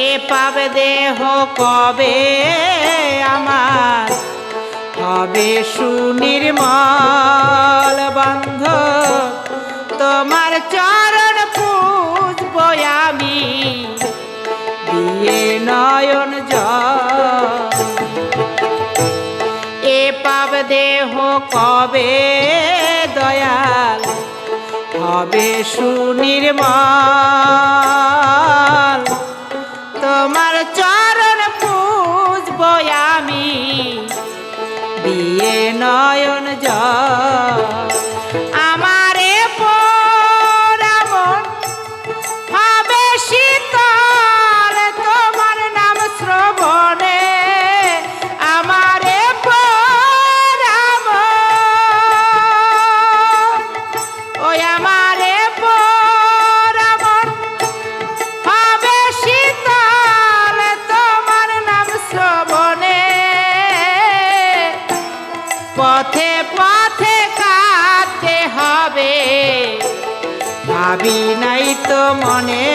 এ পাপ দেহ কবে আমার হবে সুনির্মল বন্ধ তোমার চরণ পুজব আমি দিয়ে নয়ন জল। এ পাপ দেহ কবে দয়াল হবে সুনির্মল তোমার চরণ পুজব আমি দিয়ে নয়ন জল। আমারে পরামন হবে শীতল তোমার নাম শ্রবণে আমারে পরামন ওই আমারে পরামন হবে শীতল তোমার নাম শ্রবণে পথে পথে কাটতে হবে ভাবি নাই তো মনে